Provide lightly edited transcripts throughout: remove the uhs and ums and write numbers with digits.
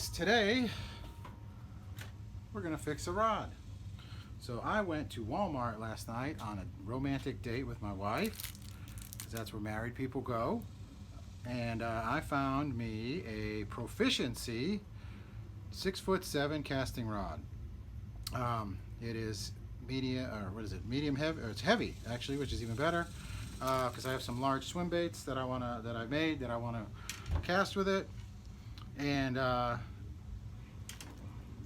guys, today we're gonna fix a rod. So I went to Walmart last night on a romantic date with my wife, because that's where married people go, and I found me a Proficiency 6'7" casting rod. It is medium, or what is it? Medium heavy, or it's heavy actually, which is even better, because I have some large swim baits that I made that I wanna cast with it. And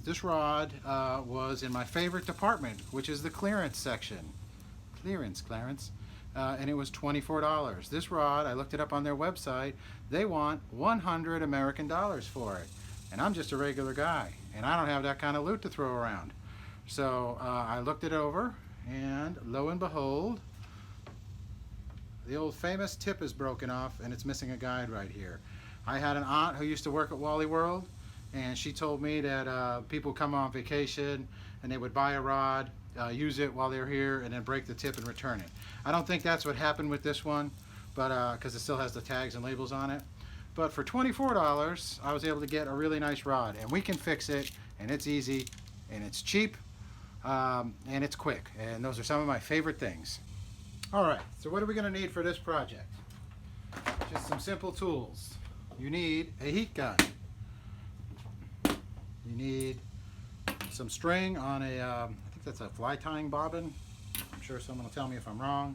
this rod was in my favorite department, which is the clearance section. Clarence. And it was $24. This rod, I looked it up on their website, they want 100 American dollars for it. And I'm just a regular guy, and I don't have that kind of loot to throw around. So I looked it over, and lo and behold, the old famous tip is broken off, and it's missing a guide right here. I had an aunt who used to work at Wally World, and she told me that people come on vacation and they would buy a rod, use it while they're here, and then break the tip and return it. I don't think that's what happened with this one, but because it still has the tags and labels on it. But for $24, I was able to get a really nice rod, and we can fix it, and it's easy, and it's cheap, and it's quick, and those are some of my favorite things. All right, so what are we going to need for this project? Just some simple tools. You need a heat gun. You need some string on a, I think that's a fly tying bobbin. I'm sure someone will tell me if I'm wrong.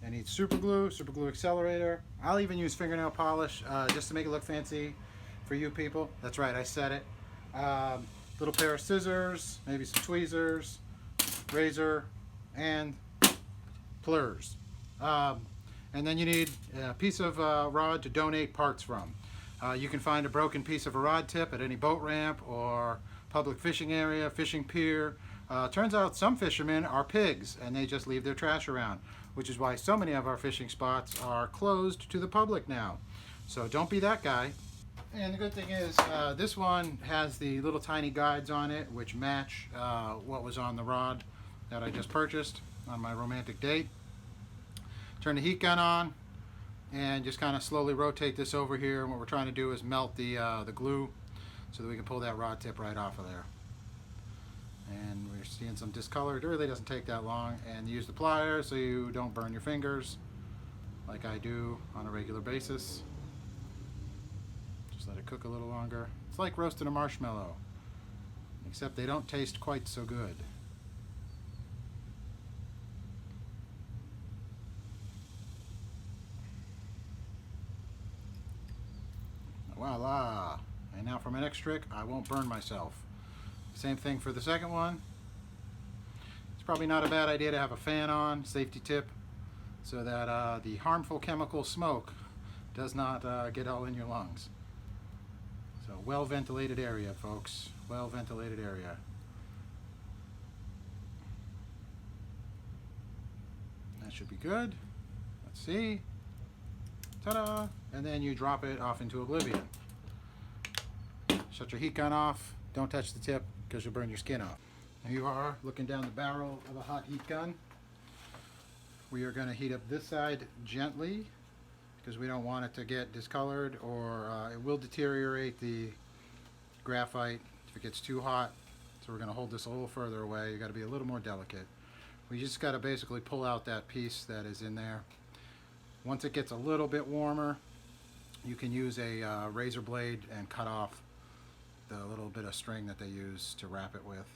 I need super glue accelerator. I'll even use fingernail polish just to make it look fancy for you people. That's right, I said it. Little pair of scissors, maybe some tweezers, razor, and pliers. And then you need a piece of rod to donate parts from. You can find a broken piece of a rod tip at any boat ramp or public fishing area, fishing pier. Turns out some fishermen are pigs and they just leave their trash around, which is why so many of our fishing spots are closed to the public now. So don't be that guy. And the good thing is this one has the little tiny guides on it which match what was on the rod that I just purchased on my romantic date. Turn the heat gun on and just kind of slowly rotate this over here. And what we're trying to do is melt the glue so that we can pull that rod tip right off of there. And we're seeing some discolored. It really doesn't take that long. And use the pliers so you don't burn your fingers like I do on a regular basis. Just let it cook a little longer. It's like roasting a marshmallow, except they don't taste quite so good. Voila! And now for my next trick, I won't burn myself. Same thing for the second one. It's probably not a bad idea to have a fan on, safety tip, so that the harmful chemical smoke does not get all in your lungs. So well ventilated area, folks. Well ventilated area. That should be good. Let's see. Ta-da! And then you drop it off into oblivion. Shut your heat gun off. Don't touch the tip because you'll burn your skin off. Here you are looking down the barrel of a hot heat gun. We are going to heat up this side gently because we don't want it to get discolored, or it will deteriorate the graphite if it gets too hot. So we're going to hold this a little further away. You got to be a little more delicate. We just got to basically pull out that piece that is in there. Once it gets a little bit warmer, you can use a razor blade and cut off the little bit of string that they use to wrap it with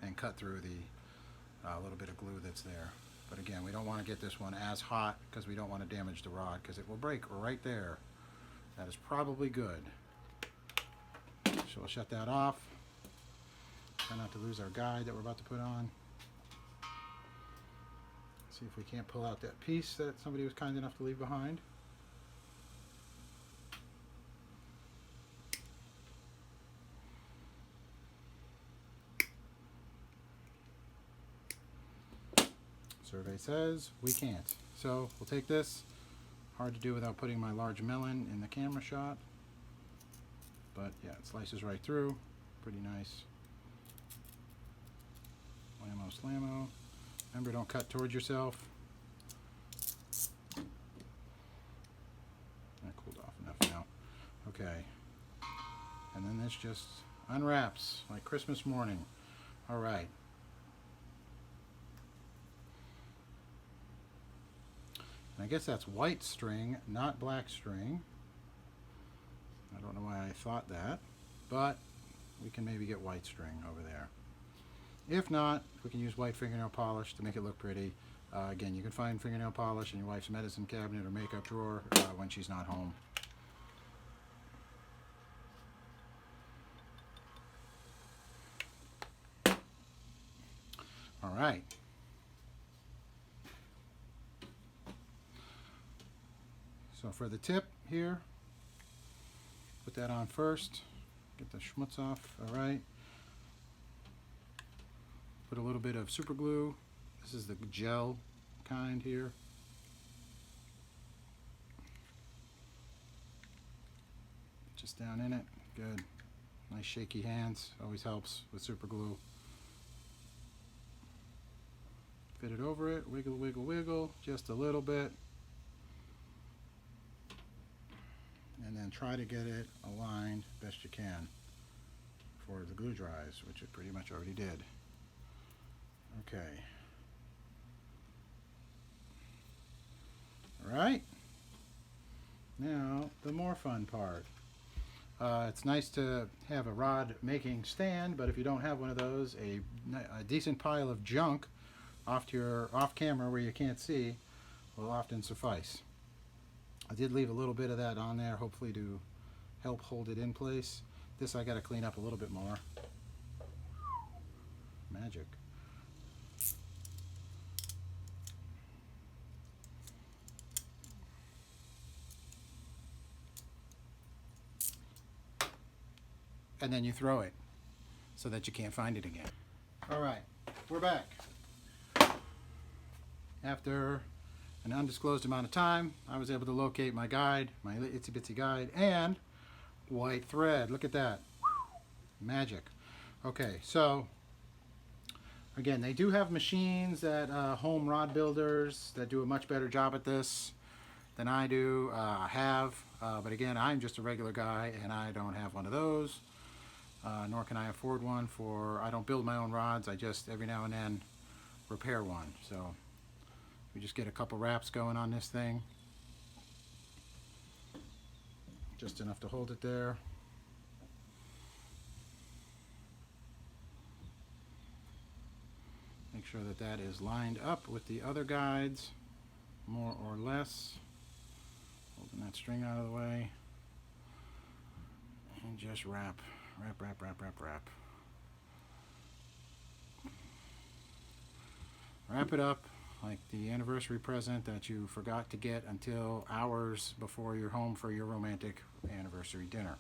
and cut through the little bit of glue that's there. But again, we don't want to get this one as hot because we don't want to damage the rod because it will break right there. That is probably good. So we'll shut that off. Try not to lose our guide that we're about to put on. See if we can't pull out that piece that somebody was kind enough to leave behind. Survey says we can't. So we'll take this. Hard to do without putting my large melon in the camera shot. But yeah, it slices right through. Pretty nice. Whammo slammo. Remember, don't cut towards yourself. That cooled off enough now. Okay, And then this just unwraps like Christmas morning. All right. And I guess that's white string, not black string. I don't know why I thought that, but we can maybe get white string over there. If not, we can use white fingernail polish to make it look pretty. Again, you can find fingernail polish in your wife's medicine cabinet or makeup drawer when she's not home. All right. So for the tip here, put that on first. Get the schmutz off. All right. Put a little bit of super glue. This is the gel kind here. Just down in it. Good. Nice shaky hands. Always helps with super glue. Fit it over it. Wiggle, wiggle, wiggle. Just a little bit. And then try to get it aligned best you can before the glue dries, which it pretty much already did. Okay. All right. Now, the more fun part. It's nice to have a rod making stand, but if you don't have one of those, a decent pile of junk off camera where you can't see will often suffice. I did leave a little bit of that on there, hopefully to help hold it in place. This I got to clean up a little bit more. Magic. And then you throw it so that you can't find it again. All right, we're back. After an undisclosed amount of time, I was able to locate my guide, my itsy bitsy guide, and white thread. Look at that. Magic. Okay, so again, they do have machines at home rod builders that do a much better job at this than I do. But again, I'm just a regular guy and I don't have one of those. Nor can I afford one I don't build my own rods. I just every now and then repair one. So we just get a couple wraps going on this thing. Just enough to hold it there. Make sure that that is lined up with the other guides, more or less. Holding that string out of the way. And just wrap. Wrap, wrap, wrap, wrap, wrap. Wrap it up like the anniversary present that you forgot to get until hours before you're home for your romantic anniversary dinner.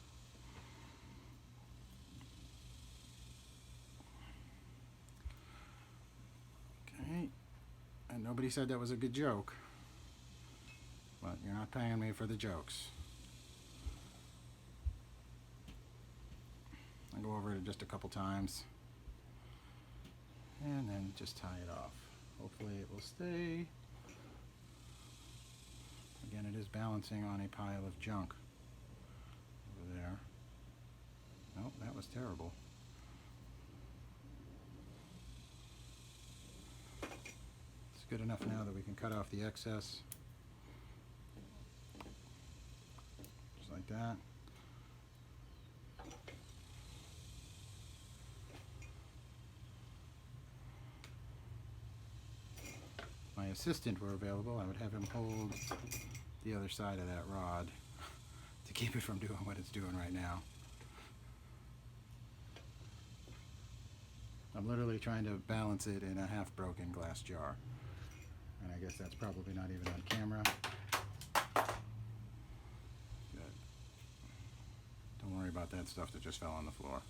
Okay. And nobody said that was a good joke. But you're not paying me for the jokes. I'll go over it just a couple times and then just tie it off. Hopefully it will stay. Again, it is balancing on a pile of junk over there. Nope, that was terrible. It's good enough now that we can cut off the excess. Just like that. My assistant were available, I would have him hold the other side of that rod to keep it from doing what it's doing right now. I'm literally trying to balance it in a half-broken glass jar. And I guess that's probably not even on camera. Good. Don't worry about that stuff that just fell on the floor.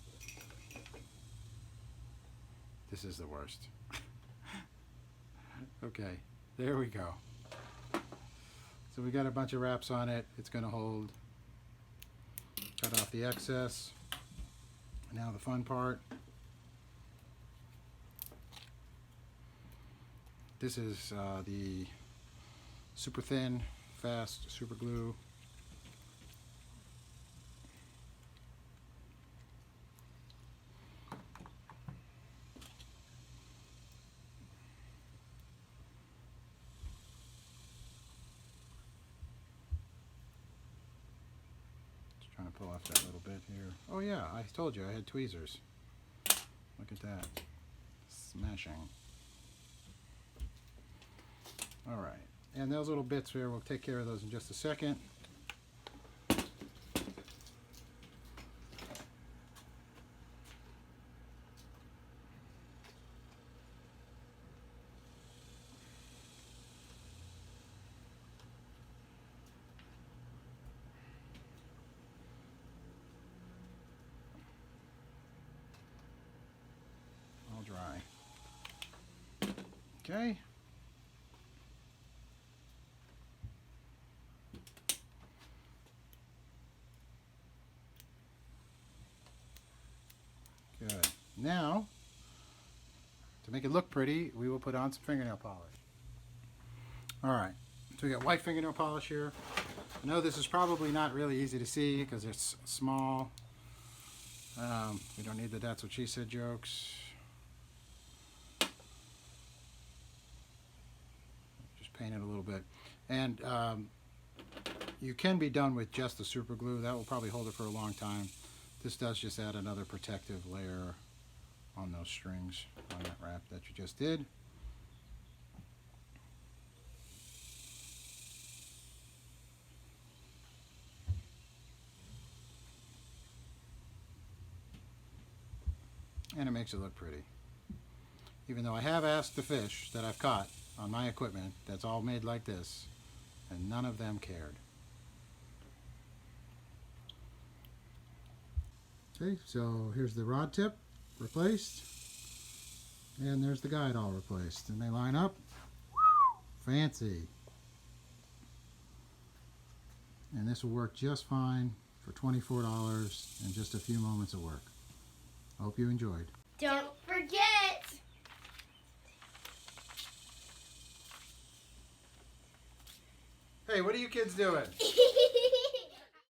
This is the worst. Okay, there we go. So we got a bunch of wraps on it. It's going to hold. Cut off the excess. Now the fun part. This is the super thin, fast super glue. Trying to pull off that little bit here. Oh yeah, I told you I had tweezers. Look at that. Smashing. Alright, and those little bits here, we'll take care of those in just a second. All dry. Okay. Good. Now, to make it look pretty, we will put on some fingernail polish. Alright, so we got white fingernail polish here. I know this is probably not really easy to see because it's small. We don't need the "that's what she said" jokes. Just paint it a little bit. And you can be done with just the super glue. That will probably hold it for a long time. This does just add another protective layer on those strings on that wrap that you just did. And it makes it look pretty. Even though I have asked the fish that I've caught on my equipment that's all made like this, and none of them cared. Okay, so here's the rod tip replaced, and there's the guide all replaced, and they line up. Fancy. And this will work just fine for $24 and just a few moments of work. I hope you enjoyed. Don't forget! Hey, what are you kids doing?